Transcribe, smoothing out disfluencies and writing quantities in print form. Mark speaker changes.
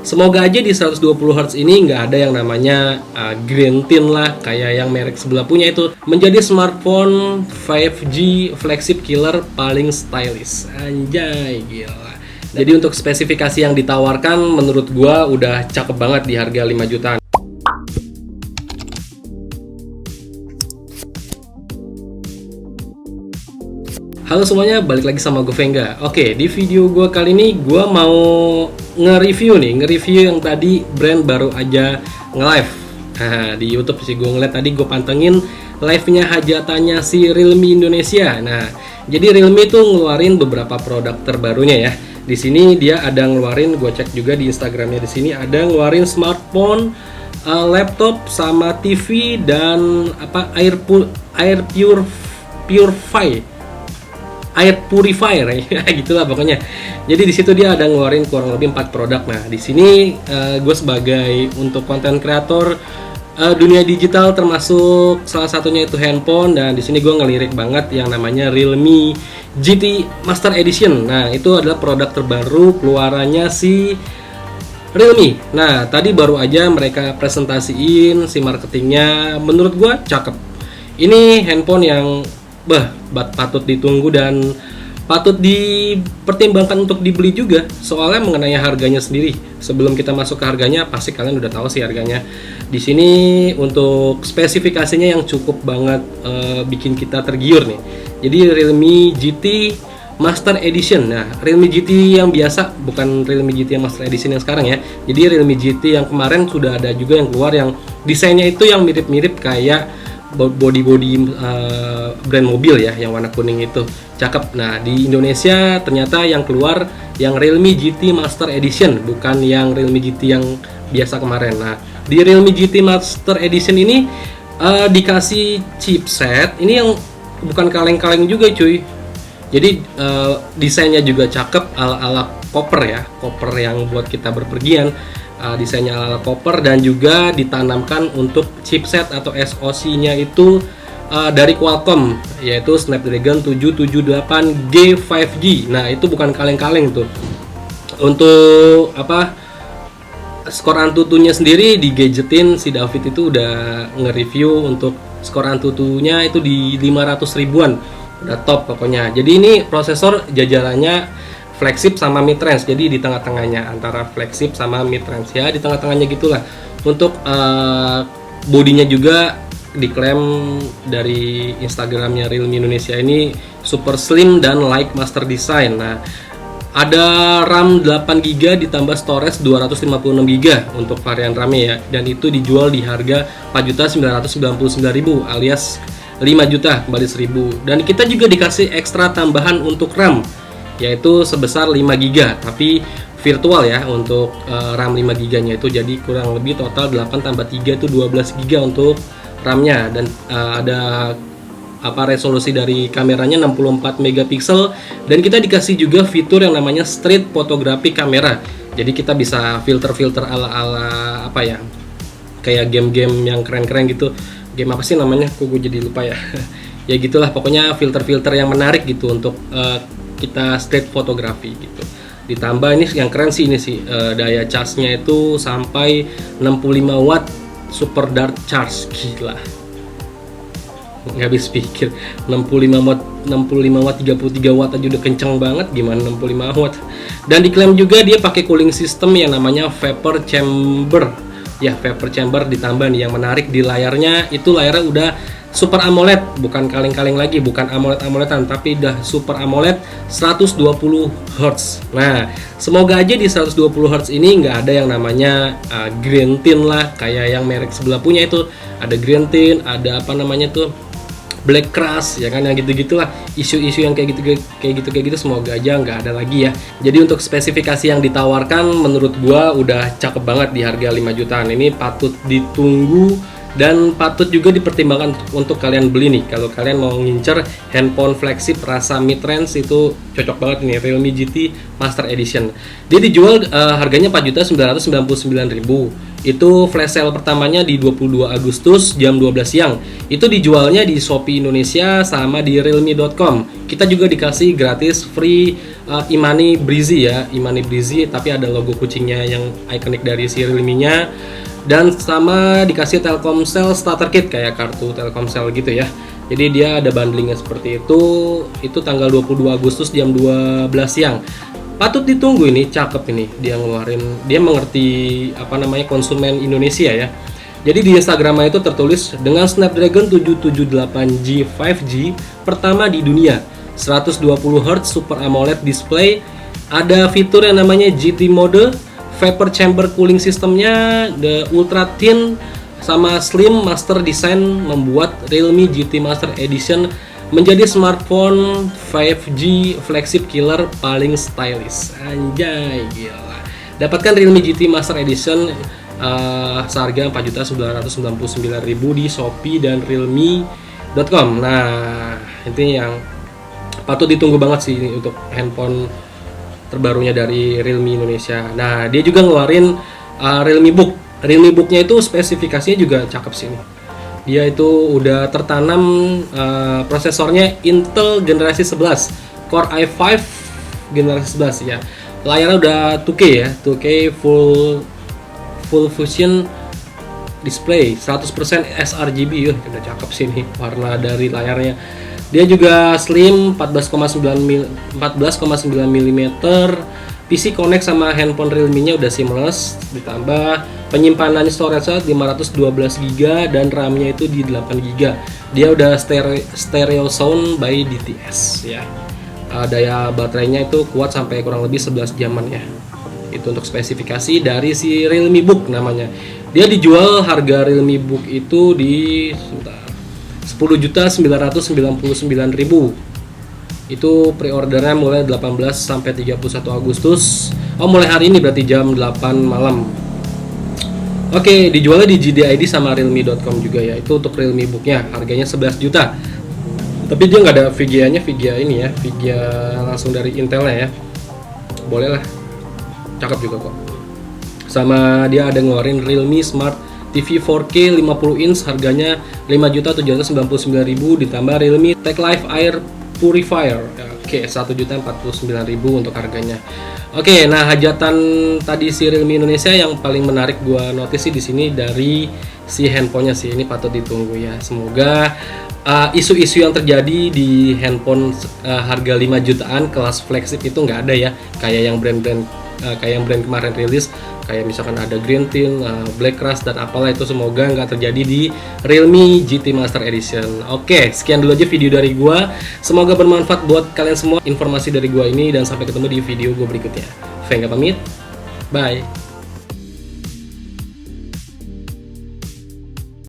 Speaker 1: Semoga aja di 120 Hz ini nggak ada yang namanya green tin lah, kayak yang merek sebelah punya itu. Menjadi smartphone 5G flagship killer paling stylish. Anjay, gila. Jadi untuk spesifikasi yang ditawarkan menurut gua udah cakep banget di harga 5 jutaan. Halo semuanya, balik lagi sama gue Venga. Oke, di video gue kali ini gue mau nge-review yang tadi brand baru aja nge-live. Nah, di YouTube sih gue ngeliat tadi, gue pantengin live-nya hajatannya si Realme Indonesia. Nah, jadi Realme tuh ngeluarin beberapa produk terbarunya ya. Di sini dia ada ngeluarin, gue cek juga di Instagramnya, di sini ada ngeluarin smartphone, laptop sama TV dan air purifier ya gitulah pokoknya. Jadi di situ dia ada ngeluarin kurang lebih 4 produk. Nah, di sini gue sebagai untuk konten kreator dunia digital, termasuk salah satunya itu handphone, dan di sini gue ngelirik banget yang namanya Realme GT Master Edition. Nah, itu adalah produk terbaru keluarannya si Realme. Nah, tadi baru aja mereka presentasiin si marketingnya, menurut gue cakep. Ini handphone yang patut ditunggu dan patut dipertimbangkan untuk dibeli juga. Soalnya mengenai harganya sendiri, sebelum kita masuk ke harganya, pasti kalian udah tahu sih harganya. Di sini untuk spesifikasinya yang cukup banget bikin kita tergiur nih. Jadi Realme GT Master Edition. Nah, Realme GT yang biasa, bukan Realme GT yang Master Edition yang sekarang ya. Jadi Realme GT yang kemarin sudah ada juga yang keluar, yang desainnya itu yang mirip-mirip kayak body brand mobil ya, yang warna kuning itu cakep. Nah, di Indonesia ternyata yang keluar yang Realme GT Master Edition, bukan yang Realme GT yang biasa kemarin. Nah, di Realme GT Master Edition ini dikasih chipset ini yang bukan kaleng-kaleng juga cuy. Jadi desainnya juga cakep, ala-ala koper ya, koper yang buat kita berpergian. Desainnya ala koper, dan juga ditanamkan untuk chipset atau SoC-nya itu dari Qualcomm, yaitu Snapdragon 778G 5G. Nah, itu bukan kaleng-kaleng tuh. Untuk skor Antutunya sendiri di Gadgetin, si David itu udah nge-review untuk skor Antutunya itu di 500 ribuan. Udah top pokoknya. Jadi ini prosesor jajarannya flagship sama mid range, jadi di tengah-tengahnya antara flagship sama mid range ya, di tengah-tengahnya gitulah. Untuk bodinya juga diklaim dari Instagramnya Realme Indonesia ini super slim dan like master design. Nah, ada RAM 8GB ditambah storage 256GB untuk varian RAM ya, dan itu dijual di harga 4.999.000 alias 5 juta kembali 1.000. Dan kita juga dikasih ekstra tambahan untuk RAM, yaitu sebesar 5GB, tapi virtual ya untuk RAM 5GB nya itu, jadi kurang lebih total 8 tambah 3 itu 12GB untuk RAM-nya. Dan ada resolusi dari kameranya 64 megapiksel, dan kita dikasih juga fitur yang namanya street photography kamera. Jadi kita bisa filter-filter ala-ala kayak game-game yang keren-keren gitu. Game apa sih namanya? Gue jadi lupa ya. Ya gitulah pokoknya, filter-filter yang menarik gitu untuk kita street fotografi gitu. Ditambah ini yang keren sih, ini sih daya charge-nya itu sampai 65 watt super dart charge. Gila, nggak habis pikir. 65 watt 33 watt aja udah kenceng banget, gimana 65 watt. Dan diklaim juga dia pakai cooling system yang namanya vapor chamber ya, vapor chamber. Ditambah nih yang menarik, di layarnya itu layarnya udah Super AMOLED, bukan kaleng-kaleng lagi, bukan AMOLED-AMOLEDan, tapi udah Super AMOLED 120 Hz. Nah, semoga aja di 120 Hz ini nggak ada yang namanya green tin lah, kayak yang merek sebelah punya itu. Ada green tin, ada black crush ya kan, yang gitu-gitulah, isu-isu yang kayak gitu semoga aja nggak ada lagi ya. Jadi untuk spesifikasi yang ditawarkan menurut gua udah cakep banget di harga 5 jutaan. Ini patut ditunggu dan patut juga dipertimbangkan untuk kalian beli nih. Kalau kalian mau ngincer handphone flagship rasa mid range, itu cocok banget nih Realme GT Master Edition. Dia dijual harganya 4.999.000. Itu flash sale pertamanya di 22 Agustus jam 12 siang. Itu dijualnya di Shopee Indonesia sama di realme.com. Kita juga dikasih gratis free Imani Breezy ya, Imani Breezy, tapi ada logo kucingnya yang ikonik dari si Realme-nya. Dan sama dikasih Telkomsel starter kit kayak kartu Telkomsel gitu ya. Jadi dia ada bundlingnya seperti itu. Itu tanggal 22 Agustus jam 12 siang. Patut ditunggu ini, cakep ini dia ngeluarin, dia mengerti apa namanya konsumen Indonesia ya. Jadi di Instagramnya itu tertulis dengan Snapdragon 778G 5G pertama di dunia, 120 Hz Super AMOLED display, ada fitur yang namanya GT mode, vapor chamber cooling sistemnya, the ultra thin sama slim master design membuat Realme GT Master Edition menjadi smartphone 5G flagship killer paling stylish. Anjay, gila. Dapatkan Realme GT Master Edition seharga 4.999.000 di Shopee dan realme.com. Nah, itu yang patut ditunggu banget sih untuk handphone terbarunya dari Realme Indonesia. Nah, dia juga ngeluarin Realme Book. Realme Book-nya itu spesifikasinya juga cakep sih nih. Dia itu udah tertanam prosesornya Intel generasi 11 Core i5 generasi 11 ya. Layarnya udah 2K ya, 2K full fusion display, 100% sRGB. Udah cakep sih nih warna dari layarnya. Dia juga slim 14,9 mm, PC connect sama handphone Realme-nya udah seamless, ditambah penyimpanan storage 512 GB dan RAM-nya itu di 8 GB. Dia udah stereo sound by DTS ya. Daya baterainya itu kuat sampai kurang lebih 11 jaman ya. Itu untuk spesifikasi dari si Realme Book namanya. Dia dijual harga Realme Book itu di 10.999.000. Itu pre-ordernya mulai 18 sampai 31 Agustus. Oh, mulai hari ini berarti jam 8 malam. Oke, dijualnya di JDID sama realme.com juga ya. Itu untuk Realme Book-nya, harganya 11 juta. Tapi dia nggak ada VGA-nya, VGA ini ya, VGA langsung dari Intel-nya ya. Boleh lah. Cakep juga kok. Sama dia ada ngeluarin Realme Smart TV 4K 50 inch harganya 5.799.000 ditambah Realme Tech Life Air Purifier. Oke, 1.049.000 untuk harganya. Oke, nah hajatan tadi si Realme Indonesia yang paling menarik gua notice sih di sini dari si handphonenya sih, ini patut ditunggu ya. Semoga isu-isu yang terjadi di handphone harga 5 jutaan kelas flagship itu nggak ada ya, kayak yang brand-brand kayak yang brand kemarin rilis, kayak misalkan ada Green Tin, Black Rust dan apalah itu, semoga nggak terjadi di Realme GT Master Edition. Oke, sekian dulu aja video dari gua. Semoga bermanfaat buat kalian semua informasi dari gua ini, dan sampai ketemu di video gua berikutnya. Venga pamit. Bye.